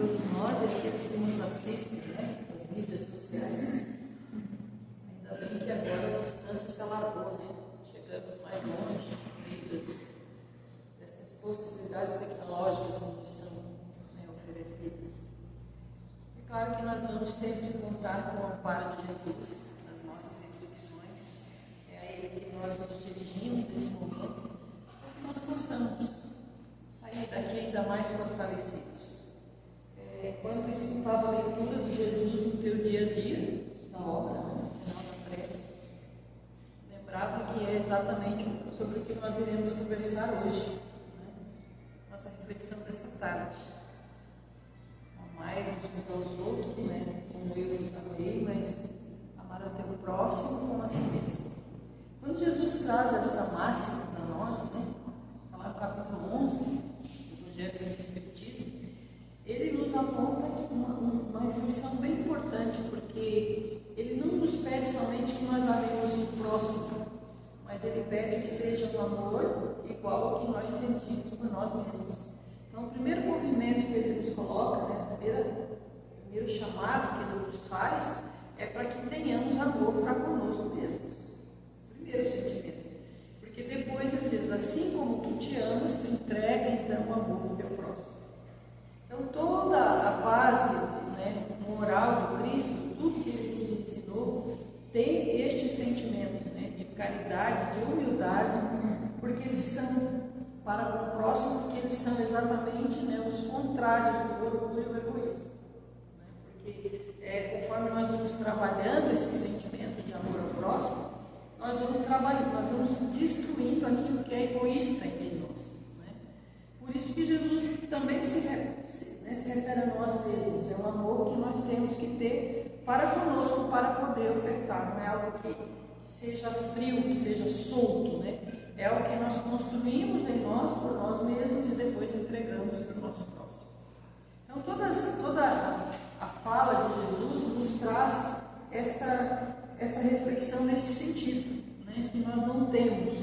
todos nós e aqueles que nos assistem, né, nas mídias sociais. Ainda bem que agora a distância se alargou, né? Chegamos mais longe no meio dessas possibilidades tecnológicas que nos são, né, oferecidas. É claro que nós vamos sempre contar com o amparo de Jesus nas nossas reflexões. É a Ele que nós nos dirigimos nesse momento, para que nós possamos sair daqui ainda mais fortalecidos. Enquanto eu escutava a leitura de Jesus no teu dia a dia, na obra, né, na nossa prece, lembrava que é exatamente sobre o que nós iremos conversar hoje, né? Nossa reflexão desta tarde. Amai-vos uns aos outros, né? Como eu vos amei, mas amar ao teu próximo como a si mesmo. Quando Jesus traz essa máxima para nós, né? Está lá no capítulo 11 do Evangelho do Espiritismo, ele nos aponta uma reflexão bem importante, porque ele não nos pede somente que nós amemos o próximo, mas ele pede que seja um amor igual ao que nós sentimos por nós mesmos. Então, o primeiro movimento que ele nos coloca, né, o primeiro chamado que ele nos faz, é para que tenhamos amor para conosco mesmos. Primeiro sentimento. Porque depois ele diz, assim como tu te amas, tu entrega então o amor do teu próximo. Então, toda a base, né, moral do Cristo, tudo que ele nos ensinou, tem este sentimento, né, de caridade, de humildade, porque eles são para com o próximo, porque eles são exatamente, né, os contrários do orgulho e do egoísmo. Né, porque conforme nós vamos trabalhando esse sentimento de amor ao próximo, nós vamos trabalhando, nós vamos destruindo aquilo que é egoísta em nós. Né? Por isso que Jesus também se refere a nós mesmos, é um amor que nós temos que ter para conosco, para poder ofertar, não é algo que seja frio, que seja solto, né? É algo que nós construímos em nós, por nós mesmos, e depois entregamos para o nosso próximo. Então, toda a fala de Jesus nos traz esta reflexão nesse sentido, né? Que nós não temos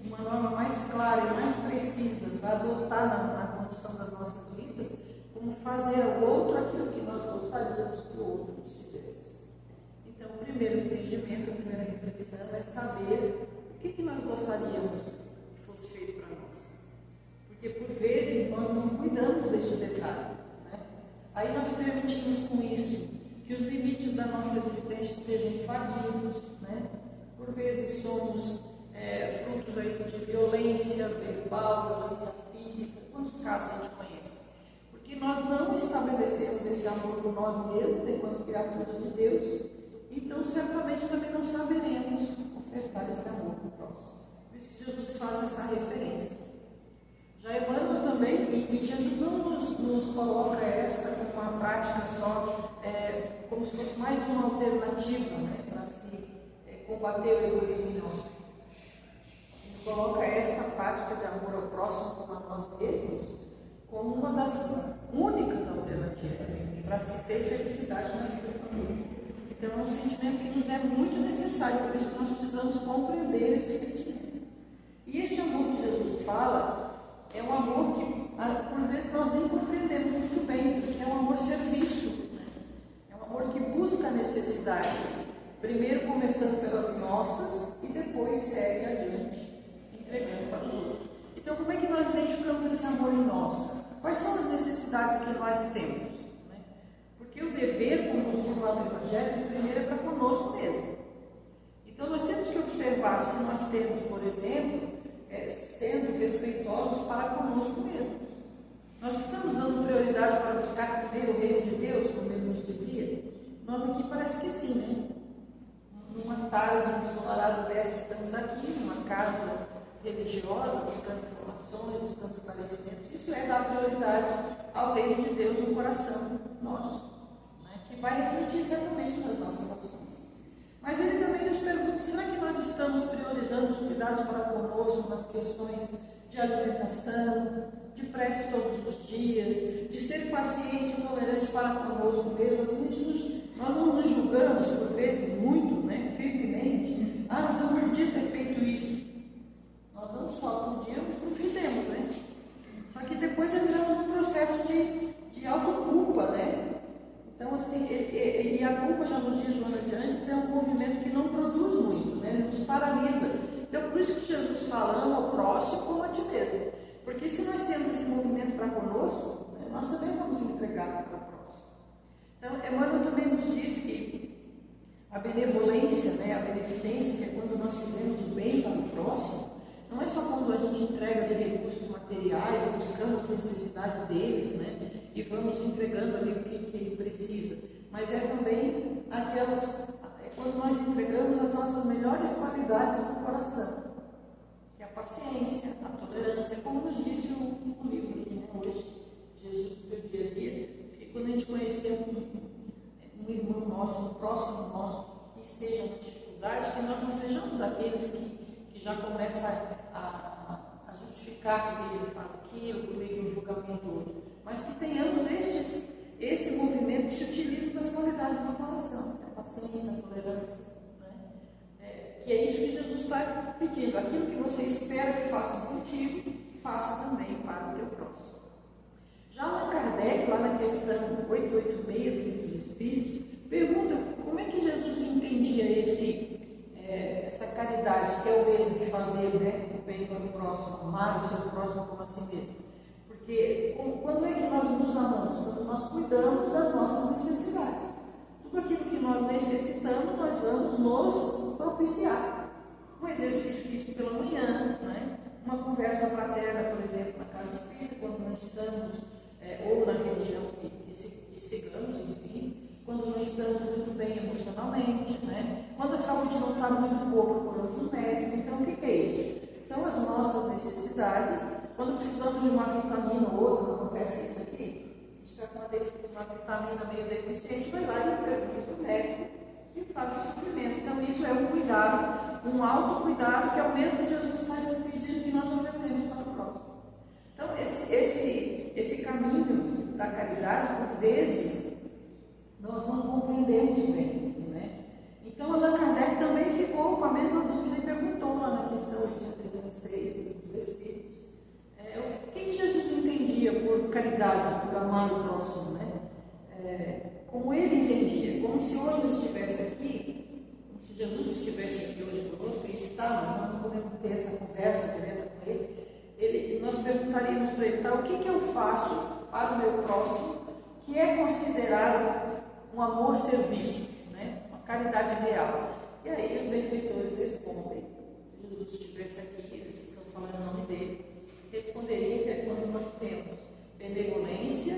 uma norma mais clara e mais precisa para adotar na condução das nossas vidas, como fazer ao outro aquilo que nós gostaríamos que o outro nos fizesse. Então, o primeiro entendimento, a primeira reflexão é saber o que nós gostaríamos que fosse feito para nós. Porque, por vezes, nós não cuidamos deste detalhe. Né? Aí nós permitimos com isso que os limites da nossa existência sejam invadidos. Né? Por vezes, somos frutos aí de violência verbal, violência física. Quantos casos a gente conhece? Porque nós não estabelecemos esse amor por nós mesmos, enquanto criaturas de Deus, então certamente também não saberemos ofertar esse amor para o próximo. Por isso Jesus faz essa referência. Já Emmanuel também, e Jesus não nos coloca esta como uma prática só, como se fosse mais uma alternativa, né, para se combater o egoísmo em nós. Ele coloca esta prática de amor ao próximo como a nós mesmos como uma das únicas alternativas para se ter felicidade na vida da família. Então é um sentimento que nos é muito necessário, por isso que nós precisamos compreender esse sentimento. E este amor que Jesus fala é um amor que, por vezes, nós nem compreendemos muito bem, porque é um amor serviço, né? É um amor que busca a necessidade, primeiro começando pelas nossas e depois segue adiante, entregando para os outros. Então, como é que nós identificamos esse amor em nós? Quais são as necessidades que nós temos? Né? Porque o dever, como nos diz lá no Evangelho, primeiro é para conosco mesmo. Então, nós temos que observar se nós temos, por exemplo, sendo respeitosos para conosco mesmos. Nós estamos dando prioridade para buscar primeiro o reino de Deus, como ele nos dizia? Nós aqui parece que sim, né? Numa tarde ensolarada dessa, estamos aqui, numa casa religiosa, buscando informações, buscando esclarecimentos. Isso é dar prioridade ao reino de Deus no coração nosso, né? Que vai refletir certamente nas nossas ações. Mas ele também nos pergunta, será que nós estamos priorizando os cuidados para conosco nas questões de alimentação, de prece todos os dias, de ser paciente e tolerante para conosco mesmo? Nós não nos julgamos, por vezes, muito, né, firmemente. Mas eu não podia ter feito isso. Nós não só podíamos, como fizemos, né? Só que depois entramos num processo de autoculpa, né? paralisa. Então, por isso que Jesus fala, ama o próximo como a ti mesmo. Porque se nós temos esse movimento para conosco, né, nós também vamos entregar para o próximo. Então, Emmanuel também nos diz que a benevolência, né, a beneficência, que é quando nós fizemos o bem para o próximo, não é só quando a gente entrega de recursos materiais, ou buscamos as necessidades deles, né, e vamos entregando ali o que ele precisa, mas é também quando nós entregamos as nossas melhores qualidades do coração, que é a paciência, a tolerância, como nos disse o livro aqui, né, hoje, Jesus do dia a dia, que quando a gente conhecer um irmão nosso, um próximo nosso, que esteja na dificuldade, que nós não sejamos aqueles que já começam a justificar que ele faz aquilo, por meio de um julgamento, mas que tenhamos esse movimento que se utiliza das qualidades do coração, que é a paciência, a tolerância, né? Que é isso que Jesus está pedindo. Aquilo que você espera que façam contigo, faça também para o teu próximo. Já Allan Kardec, lá na questão 886 do Livro dos Espíritos, pergunta como é que Jesus entendia essa caridade, que é o mesmo de fazer, né, o bem para o próximo, amar o seu próximo como a si mesmo. Porque quando é que nós nos amamos? Quando nós cuidamos das nossas necessidades. Tudo aquilo que nós necessitamos, nós vamos nos propiciar. Um exercício físico pela manhã, né? Uma conversa fraterna, por exemplo, na casa espírita, quando nós estamos, ou na religião que sigamos, enfim, quando não estamos muito bem emocionalmente, né? Quando a saúde não está muito boa, procuramos um médico. Então, o que é isso? São as nossas necessidades. Quando precisamos de uma vitamina ou outra, não acontece isso aqui, a gente está com uma vitamina meio deficiente, vai lá e pergunta para o médico e faz o suprimento. Então, isso é um cuidado, um autocuidado, que é o mesmo que Jesus faz no pedido que nós oferecemos para o próximo. Então, esse caminho da caridade, por vezes, nós não compreendemos bem, né? Então, Allan Kardec também ficou com a mesma dúvida e perguntou lá na questão 836 dos Espíritos, o que Jesus entendia por caridade, por amar o próximo, né? Como ele entendia, como se hoje ele estivesse aqui, como se Jesus estivesse aqui hoje conosco, e está, nós não podemos ter essa conversa direta com ele, nós perguntaríamos para ele, tá, o que eu faço para o meu próximo, que é considerado um amor-serviço, né? Uma caridade real. E aí os benfeitores respondem, se Jesus estivesse aqui, eles estão falando em nome dele, responderia que é quando nós temos benevolência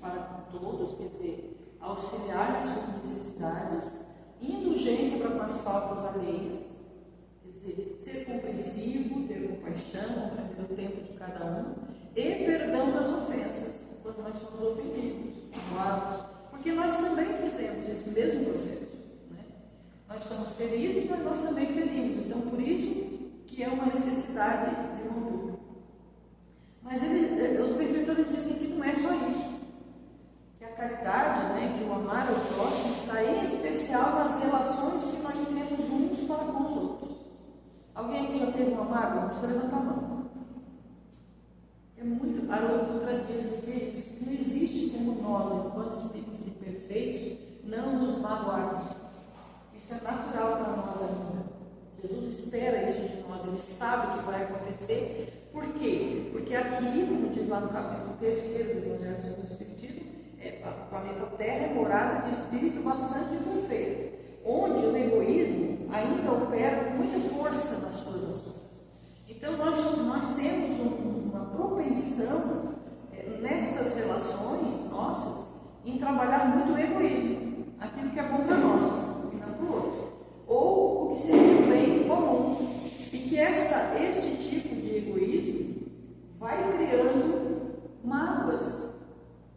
para com todos, quer dizer, auxiliar as suas necessidades, indulgência para com as faltas alheias, quer dizer, ser compreensivo, ter compaixão, compreender o tempo de cada um, e perdão das ofensas, quando nós somos ofendidos, magoados, porque nós também fizemos esse mesmo processo, né? Nós somos feridos, mas nós também ferimos, então por isso que é uma necessidade de mão dupla. Mas os benfeitores dizem que não é só isso, que a caridade, né, que o amar ao próximo está em especial nas relações que nós temos uns para com os outros. Alguém que já teve uma mágoa, não precisa levantar a mão. É muito, Haroldo Dutra diz isso, que não existe como nós, enquanto espíritos imperfeitos, não nos magoarmos. Isso é natural para nós ainda. Jesus espera isso de nós, ele sabe o que vai acontecer. Por quê? Porque aqui, como diz lá no capítulo 3º do Evangelho segundo o Espiritismo, o planeta Terra é morada de espírito bastante imperfeito, onde o egoísmo ainda opera com muita força nas suas ações. Então, nós temos uma propensão nestas relações nossas em trabalhar muito o egoísmo, aquilo que é bom para nós e não para o outro, ou o que seria o bem comum, e que este tipo de egoísmo vai criando mágoas,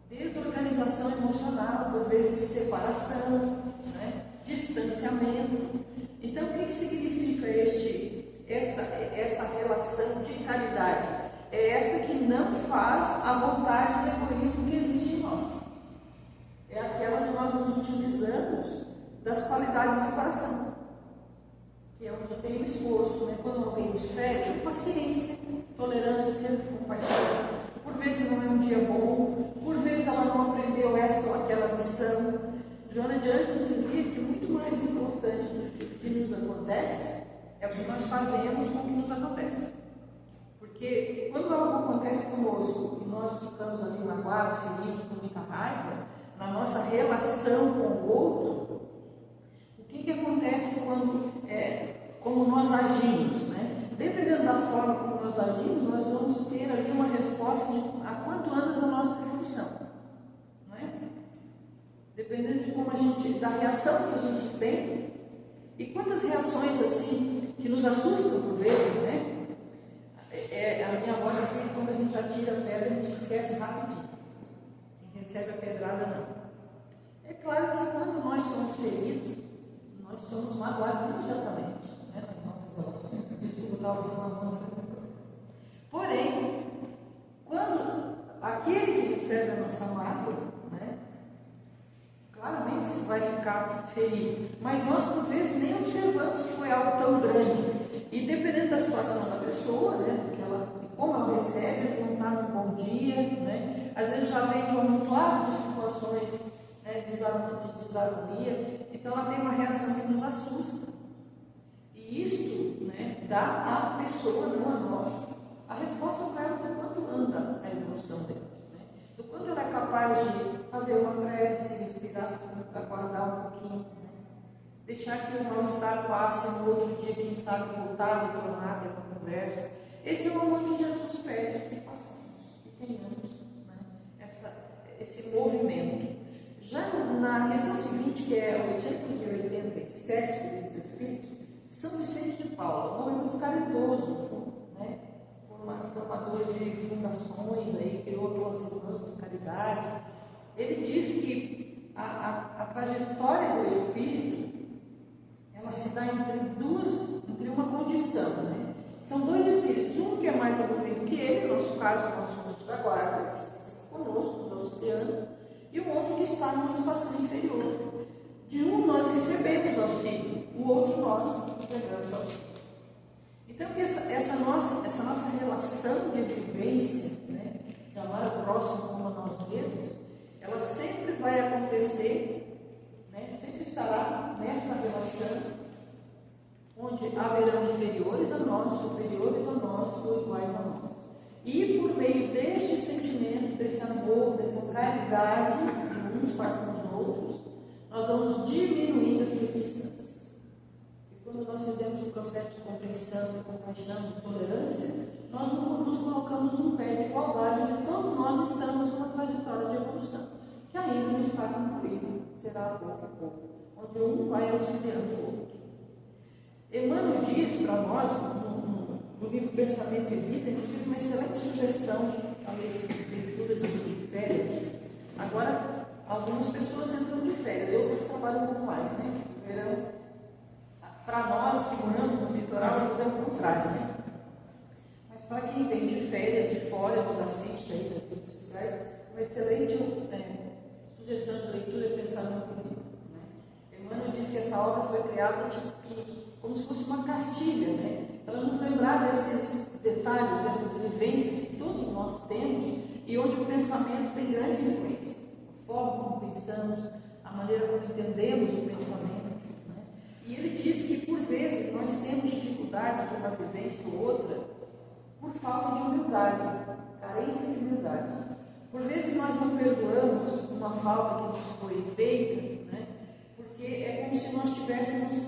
desorganização emocional, por vezes separação, né? Distanciamento. Então, o que significa esta relação de caridade? É esta que não faz a vontade do egoísmo que existe em nós. É aquela onde nós nos utilizamos das qualidades do coração, que é onde tem o esforço, né? Quando alguém nos fere, paciência, tolerância, compaixão. Por vezes não é um dia bom, por vezes ela não aprendeu esta ou aquela lição. Joana de Anjos dizia que muito mais importante do que nos acontece é o que nós fazemos com o que nos acontece. Porque quando algo acontece conosco e nós ficamos ali magoados, feridos, com muita raiva, na nossa relação com o outro, o que acontece como nós agimos, né? Dependendo da forma como nós agimos, nós vamos ter ali uma resposta de a quanto anda a nossa evolução, não é? Dependendo de como da reação que a gente tem, e quantas reações assim que nos assustam por vezes, né? A minha avó dizia que quando a gente atira a pedra, a gente esquece rapidinho. Quem recebe a pedrada não. É claro que quando nós somos feridos, nós somos magoados imediatamente, né, nas nossas relações. Desculpa, estava ouvindo uma mão. Porém, quando aquele que recebe a nossa mágoa, né, claramente se vai ficar ferido. Mas nós, por vezes, nem observamos que foi algo tão grande. E dependendo da situação da pessoa, né, como ela recebe, se não está num bom dia, né, às vezes já vem de um amontoado de situações, né, de desarmonia, então ela tem uma reação que nos assusta. E isto, né, dá à pessoa, não a nós, a resposta para ela do quanto anda a evolução dela, né, do quanto ela é capaz de fazer uma prece, respirar fundo, aguardar um pouquinho, né, deixar que o mal-estar passe no outro dia, quem sabe voltar, retornar, ter uma conversa. Esse é o amor que Jesus pede que façamos, que tenhamos, né, esse movimento. Já na questão seguinte, que é 887 do Livro dos Espíritos, São Vicente de Paula, um homem muito caridoso, né, formador de fundações, aí, criou aquelas irmãs de caridade. Ele diz que a trajetória do Espírito, ela se dá entre uma condição, né? São dois espíritos, um que é mais evoluído que ele, no nosso caso, nós somos da guarda, que está conosco, nos auxiliando, e o outro que está numa situação inferior. De um nós recebemos auxílio, o outro nós entregamos auxílio. Então, essa nossa relação de vivência, né, de amar o próximo como a nós mesmos, ela sempre vai acontecer, né, sempre estará nesta relação, onde haverão inferiores a nós, superiores a nós ou iguais a nós. E por meio deste sentimento, desse amor, dessa caridade de uns para com os outros, nós vamos diminuindo essas distâncias. E quando nós fizemos o processo de compreensão, de compaixão, de tolerância, nós nos colocamos num pé de igualdade, onde todos nós estamos numa trajetória de evolução, que ainda não está concluída, será a pouco a pouco, onde um vai auxiliando o outro. Emmanuel diz para nós, no livro Pensamento e Vida, inclusive uma excelente sugestão à leitura de férias. Agora, algumas pessoas entram de férias, outras trabalham um pouco mais, né? Verão, para nós que moramos no litoral, às vezes é o contrário, né? Mas para quem vem de férias de fora, nos assiste aí nas redes sociais, uma excelente sugestão de leitura e pensamento e vida. Né? Emmanuel diz que essa obra foi criada como se fosse uma cartilha, né? Para nos lembrar desses detalhes, dessas vivências que todos nós temos e onde o pensamento tem grande influência. A forma como pensamos, a maneira como entendemos o pensamento. Né? E ele diz que, por vezes, nós temos dificuldade de uma vivência ou outra por falta de humildade, carência de humildade. Por vezes, nós não perdoamos uma falta que nos foi feita, né? Porque é como se nós estivéssemos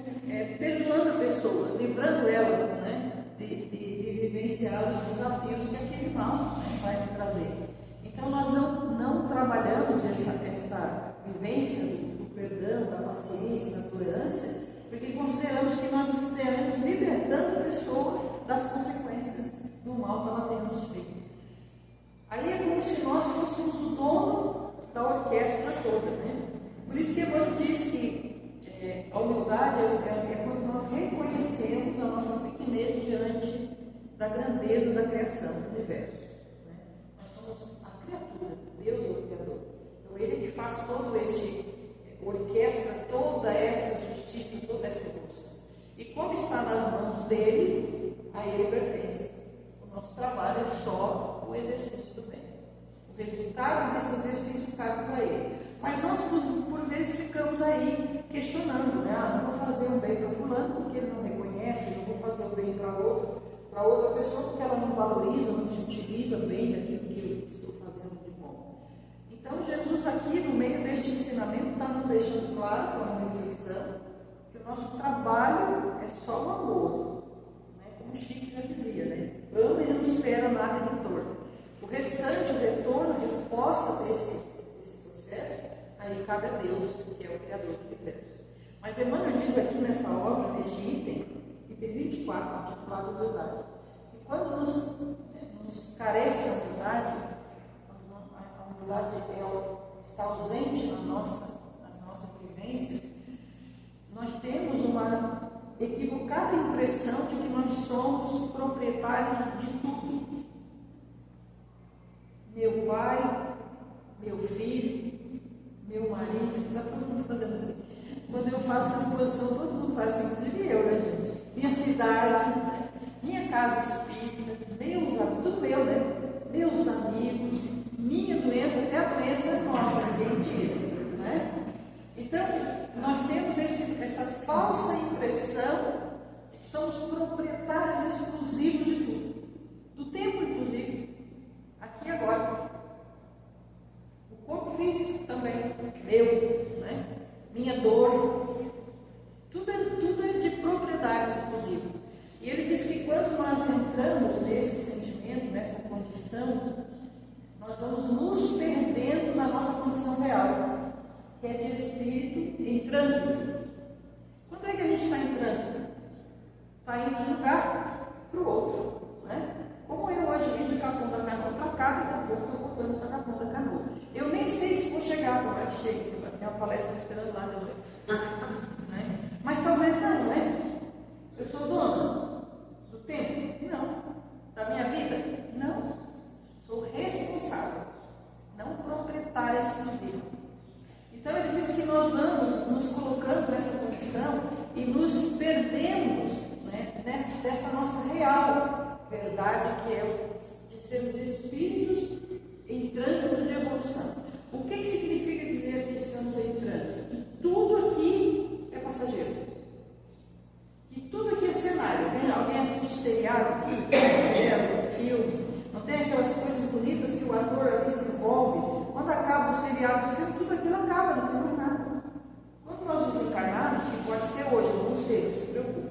perdoando a pessoa, livrando ela, né, de vivenciar os desafios que aquele mal, né, vai me trazer. Então, nós não trabalhamos esta vivência do perdão, da paciência, da tolerância, porque consideramos que nós estaremos libertando a pessoa das consequências do mal que ela tem nos feito. Aí é como se nós fôssemos o dono da orquestra toda, né? Por isso que Emmanuel diz que a humildade é quando nós reconhecemos a nossa pequenez diante da grandeza da criação do universo. Né? Nós somos a criatura, Deus é o Criador. Então Ele que faz todo orquestra, toda essa justiça, toda essa evolução. E como está nas mãos dele, a Ele pertence. O nosso trabalho é só o exercício do bem. O resultado desse exercício cabe para Ele. Mas nós, por vezes, ficamos aí questionando, né? Não vou fazer um bem para fulano porque ele não reconhece. conhece, eu vou fazer o bem para outra pessoa porque ela não valoriza, não se utiliza bem daquilo que eu estou fazendo de bom. Então Jesus aqui no meio deste ensinamento está nos deixando claro, com uma reflexão, que o nosso trabalho é só o amor, né? Como o Chico já dizia, né? Ama e não espera nada em retorno. O restante, o retorno, a resposta desse processo, aí cabe a Deus, que é o Criador do universo. Mas Emmanuel diz aqui nessa obra, neste item 24, intitulado Humildade, que quando nos carece a humildade, a humildade está ausente nas nossas vivências, nós temos uma equivocada impressão de que nós somos proprietários de tudo. Meu pai, meu filho, meu marido, está todo mundo fazendo assim. Quando eu faço essa exposição, todo mundo faz assim, inclusive eu, né, gente? Minha cidade, né? Minha casa espírita, tudo meu, né? Meus amigos, minha doença, até a doença é nossa, ninguém tira, né? Então, nós temos essa falsa impressão de que somos proprietários exclusivos de tudo. Do tempo, inclusive, aqui e agora. O corpo físico também, meu, né? Minha dor, tudo é de propriedade exclusiva. E ele diz que quando nós entramos nesse sentimento, nessa condição, nós vamos nos perdendo na nossa condição real, que é de espírito em trânsito. Quando é que a gente está em trânsito? Está indo de um lugar para o outro, né? Como eu hoje vim de Capão da Canoa para cá, daqui a pouco estou voltando para Capão da Canoa. Eu nem sei se vou chegar, como é que chego, tem uma palestra esperando lá de noite. Né? Mas talvez não, né? Eu sou dona do tempo? Não. Da minha vida? Não. Sou responsável, não proprietária exclusiva. Então ele diz que nós vamos nos colocando nessa condição e nos perdemos, né, dessa nossa real verdade, que é de sermos espíritos em trânsito de evolução. O que significa dizer que estamos em trânsito? Que tudo aqui é passageiro. Que tudo aqui é cenário. Alguém assiste seriado aqui? Filme. Não tem aquelas coisas bonitas que o ator ali se envolve? Quando acaba o seriado, o filme, tudo aquilo acaba, não tem mais nada. Quando nós desencarnamos, que pode ser hoje, não sei, não se preocupe.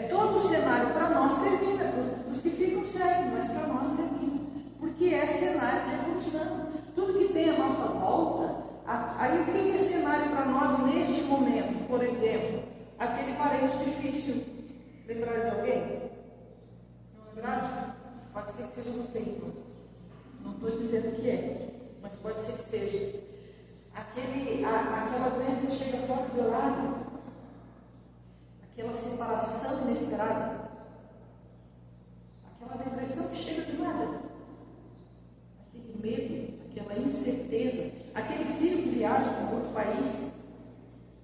Todo o cenário para nós termina, para os que ficam seguem, mas para nós termina. Porque é cenário de evolução. Tudo que tem à nossa volta, aí o que é cenário para nós neste momento? Por exemplo, aquele parente difícil. Lembrar de alguém? Não lembrar? Pode ser que seja você, então. Não estou dizendo que é, mas pode ser que seja. Aquela doença que chega fora de horário, aquela separação inesperada, aquela depressão que chega do nada, aquele medo, aquela incerteza, aquele filho que viaja para outro país,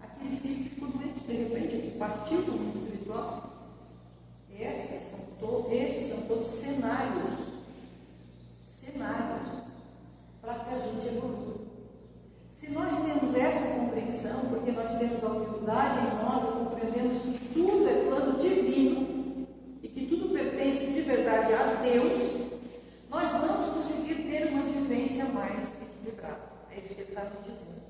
aquele filho que ficou doente de repente, que partiu do mundo espiritual. Esses são todos cenários para que a gente evolua. Se nós temos essa compreensão, porque nós temos a humildade em nós e compreendemos que tudo é plano divino e que tudo pertence de verdade a Deus, nós vamos conseguir ter uma vivência mais equilibrada. É isso que ele está nos dizendo.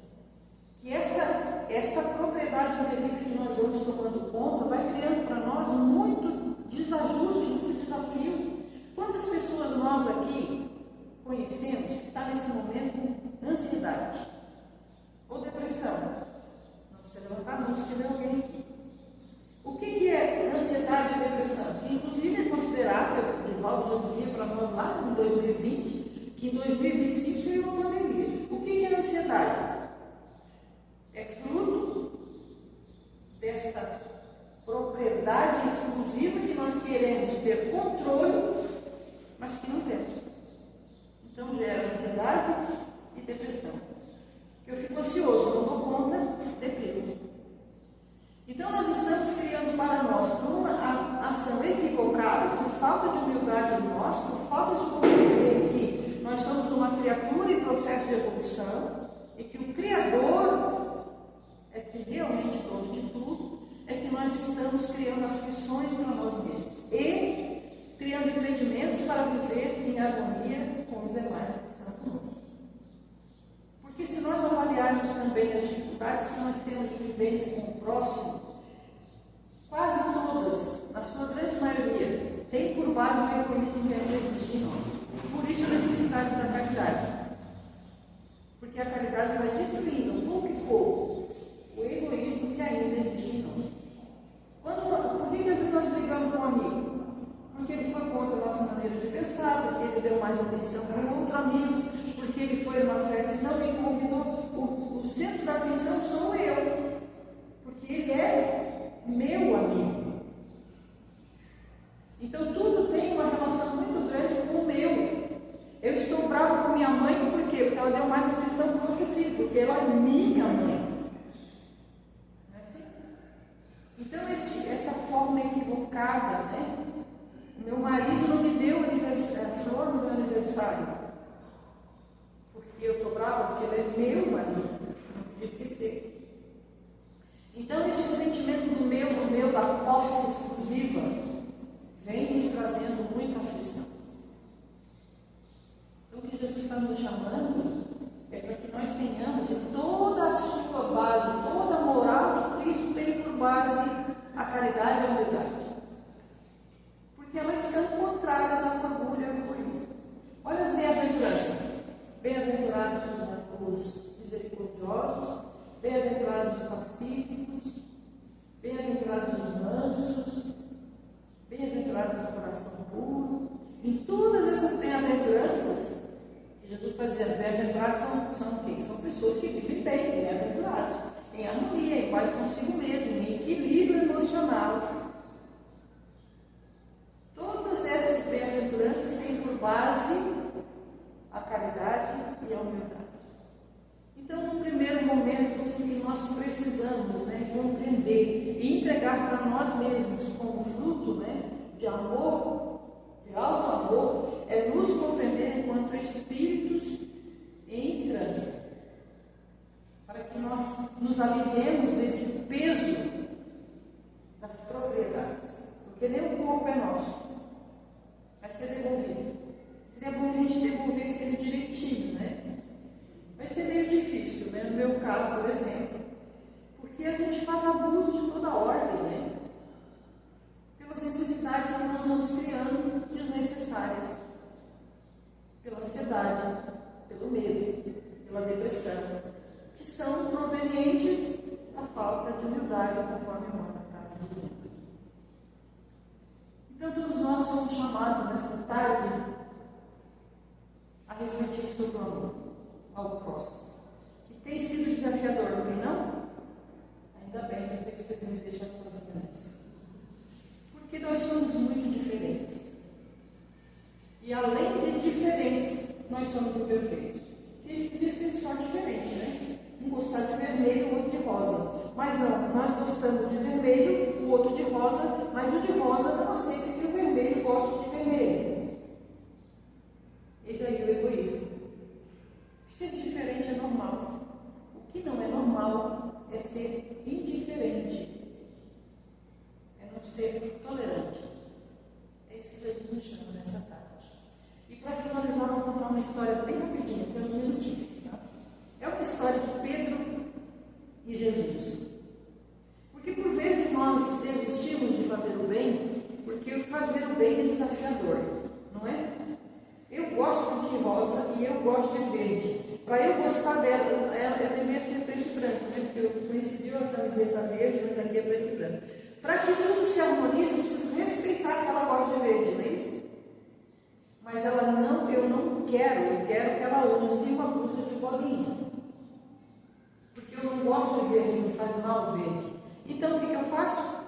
Que esta propriedade indevida que nós vamos tomando conta vai criando para nós muito desajuste, muito desafio. Quantas pessoas nós aqui conhecemos que está nesse momento com ansiedade ou depressão? Não precisa levantar a mão se tiver alguém aqui. O que é ansiedade e depressão? Que inclusive é considerado, o Divaldo já dizia para nós lá em 2020, que em 2025 seria uma pandemia. O que é ansiedade? É fruto desta propriedade exclusiva que nós queremos ter controle, mas que não temos. Então gera ansiedade e depressão. Eu fico ansioso, não dou conta, deprimo. Então nós estamos criando para nós, por uma ação equivocada, por falta de humildade em nós, por falta de compreender que nós somos uma criatura em processo de evolução e que o Criador é que realmente dono de tudo, é que nós estamos criando a soluções para nós mesmos e criando empreendimentos para viver em harmonia com os demais que estão conosco. Porque se nós avaliarmos também as dificuldades que nós temos de vivência com o próximo, quase todas, na sua grande maioria, têm por base o egoísmo que ainda existe em nós. Por isso a necessidade da caridade. Porque a caridade vai destruindo pouco e pouco o egoísmo que ainda existe em nós. Por que às vezes nós brigamos com um amigo? Porque ele foi contra a nossa maneira de pensar, porque ele deu mais atenção para um outro amigo, porque ele foi numa festa e não me convidou. O centro da atenção sou eu, porque ele é meu amigo. Então tudo tem uma relação muito grande com o meu. Eu estou bravo com minha mãe, por quê? Porque ela deu mais atenção para o outro filho, porque ela é minha mãe. Não é assim? Então, essa forma equivocada, né? Meu marido não me deu a flor no meu aniversário, porque eu estou brava, porque ele é meu marido, não podia esquecer. Então, este sentimento do meu, da posse exclusiva, vem nos trazendo muita aflição. Então, o que Jesus está nos chamando é para que nós tenhamos toda a sua base, toda a moral que Cristo tem por base a caridade e a humildade. Porque elas são contrárias ao orgulho e ao egoísmo. Olha as bem-aventuranças. Bem-aventurados os misericordiosos, bem-aventurados os pacíficos, bem-aventurados os mansos, bem-aventurados o coração puro. Em todas essas bem-aventuranças, Jesus está dizendo, bem-aventurados são o quê? São pessoas que vivem bem, bem-aventurados, em harmonia, em paz consigo mesmo, em equilíbrio emocional. Todas estas bem-aventuranças têm por base a caridade e a humildade. Então, no primeiro momento, assim, que nós precisamos, né, compreender e entregar para nós mesmos como fruto, né, de amor, de alto amor, é nos compreender enquanto espíritos em trânsito, para que nós nos aliviemos desse peso das propriedades, porque nem o corpo é nosso, vai ser devolvido. Seria bom a gente devolvesse ele direitinho, né? Vai ser meio difícil, né? No meu caso, por exemplo, porque a gente faz abuso de toda ordem, né? Pelas necessidades que nós vamos criando desnecessárias, pela ansiedade, pelo medo, pela depressão, que são provenientes da falta de humildade, conforme a Mônica está dizendo. Então, todos nós somos chamados nessa tarde a refletir sobre o amor ao próximo, que tem sido desafiador, não tem não? Ainda bem, pensei que vocês iam me deixar sozinha nessa. Porque nós somos muito diferentes. E além de diferentes, nós somos imperfeitos. E a gente podia ser só diferente, né? Um gostar de vermelho, o outro de rosa. Mas não, nós gostamos de vermelho, o outro de rosa, mas o de rosa não aceita que o vermelho goste de vermelho. Esse aí é o egoísmo. Ser diferente é normal. O que não é normal é ser indiferente. É não ser tolerante. É isso que Jesus nos chama nessa tarde. E para finalizar, vou contar uma história bem rapidinha, tem uns minutinhos, tá? É uma história de Pedro e Jesus. Porque por vezes nós desistimos de fazer o bem, porque fazer o bem é desafiador, não é? Eu gosto de rosa e eu gosto de verde. Para eu gostar dela, ela deveria ser preto e branco, né? Porque eu coincidiu a camiseta verde, mas aqui é preto e branco. Para que tudo se harmonize, eu preciso respeitar que ela gosta de verde, não é isso? Mas ela não, eu não quero, eu quero que ela use uma blusa de bolinha. Porque eu não gosto de verde, me faz mal verde. Então o que eu faço?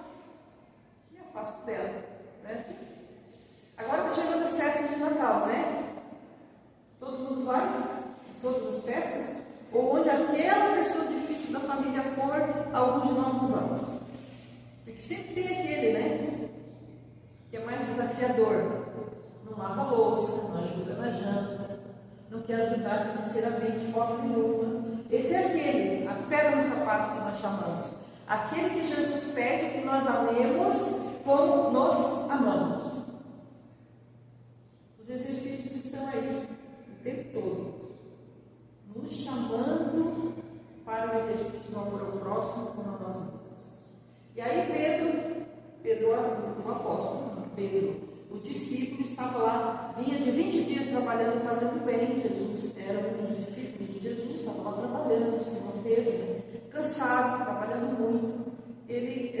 Me afasto dela. Não é assim? Agora está chegando as festas de Natal, né? Todo mundo vai em todas as festas? Ou onde aquela pessoa difícil da família for, alguns de nós não vamos. Porque sempre tem aquele, né? Que é mais desafiador. Não lava a louça, não ajuda na janta, não quer ajudar financeiramente de forma nenhuma. Esse é aquele, a pedra no sapato que nós chamamos. Aquele que Jesus pede que nós amemos como nos amamos. Os exercícios estão aí o tempo todo, nos chamando para o exercício do amor ao próximo como a nós mesmos. E aí Pedro, o apóstolo, Pedro, o discípulo, estava lá, vinha de 20 dias trabalhando, fazendo bem. Jesus era um dos discípulos de Jesus, estava lá trabalhando, Simão Pedro, cansado, trabalhando muito. Ele,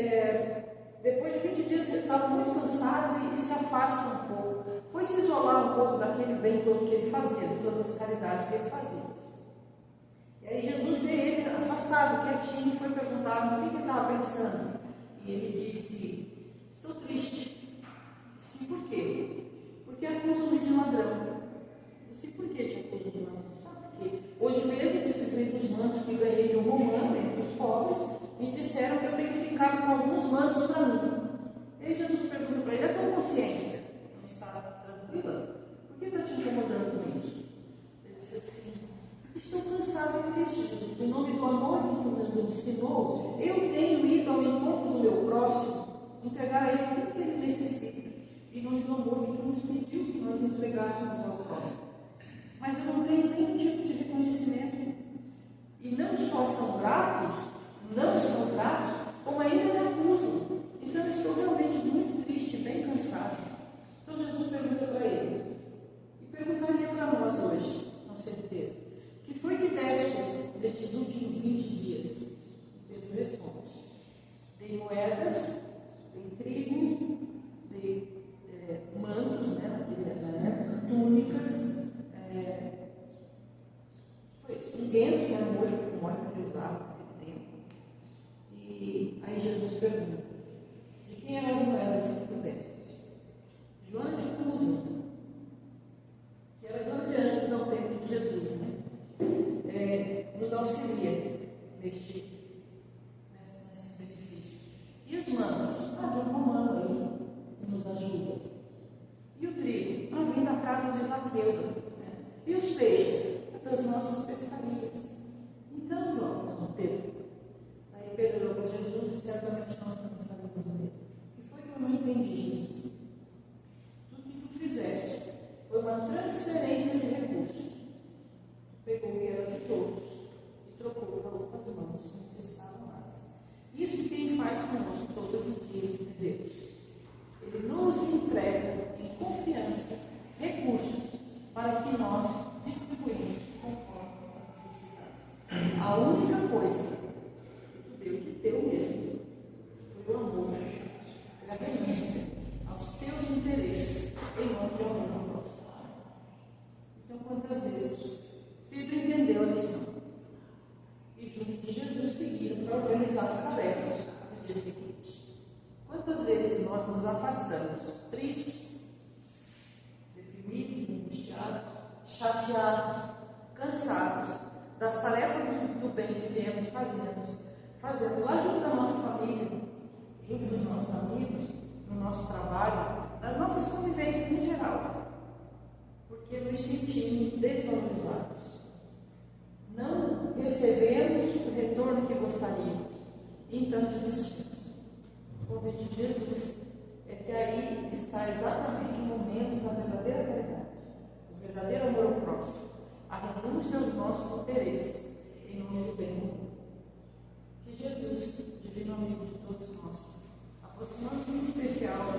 depois de 20 dias, ele estava muito cansado e se afasta um pouco. Foi se isolar um pouco daquele bem todo que ele fazia, de todas as caridades que ele fazia. E aí Jesus vê ele afastado, quietinho, e foi perguntar o que ele estava pensando. E ele disse: estou triste. Sim, por quê? Porque acusam-me de ladrão. Eu disse: por que te acusam de ladrão? Sabe por quê? Hoje mesmo distribuí os mantos que ganhei de um romano entre os pobres, me disseram que eu tenho ficado com alguns mantos para mim. E aí Jesus pergunta para ele: a tua consciência não está tranquila? Por que está te incomodando com isso? Ele disse assim: estou cansado e triste, Jesus. Em nome do amor que tu nos ensinou, eu tenho ido ao encontro do meu próximo, entregar a ele tudo que ele necessita. Em nome do amor que tu nos pediu que nós entregássemos ao próximo. Mas eu não tenho nenhum tipo de reconhecimento. E não só são gratos, como ainda me acusam. Então eu estou realmente muito triste, bem cansado. Então Jesus pergunta para ele, e perguntaria para nós hoje, com certeza: que foi que destes nestes últimos 20 dias? Pedro responde: dei moedas, dei trigo, dei mantos, naquela época, túnicas, foi unguento, que era um óleo que ele usava naquele tempo. E aí Jesus pergunta: de quem eram as moedas que tu deste? Joana de Cusa, que era Joana de Anjos no tempo de Jesus, nos auxilia nesse benefício. E os mantos? De um romano aí, que nos ajuda. E o trigo? Vem da casa de Zaqueu. E os peixes? Das nossas pescarias. Então, Pedro. Aí Pedro olhou para Jesus e certamente nós também faremos o mesmo. E foi que eu não entendi, Jesus. Tudo que tu fizeste foi uma transferência de recursos. Pegou o que era dos outros e trocou para outras mãos que necessitavam mais. Isso quem faz conosco todos os dias de Deus. Ele nos entrega em confiança recursos para que nós distribuímos conforme as necessidades. A única coisa que tu deu de teu mesmo foi o amor, foi a renúncia aos teus interesses em nome de amor ao próximo. Então, quantas vezes Pedro entendeu a lição e junto de Jesus seguiram para organizar as tarefas no dia seguinte? Quantas vezes nós nos afastamos tristes, deprimidos, angustiados, chateados, cansados das tarefas do bem que viemos fazendo lá junto da nossa família, junto dos nossos amigos, no nosso trabalho, nas nossas convivências em geral, porque nos sentimos desvalorizados, não recebemos o retorno que gostaríamos e então desistimos. O convite de Jesus é que aí está exatamente o momento da verdadeira caridade, o verdadeiro amor ao próximo, a renúncia aos nossos interesses em nome do bem comum. Que Jesus, divino amigo de todos nós, aproximando em especial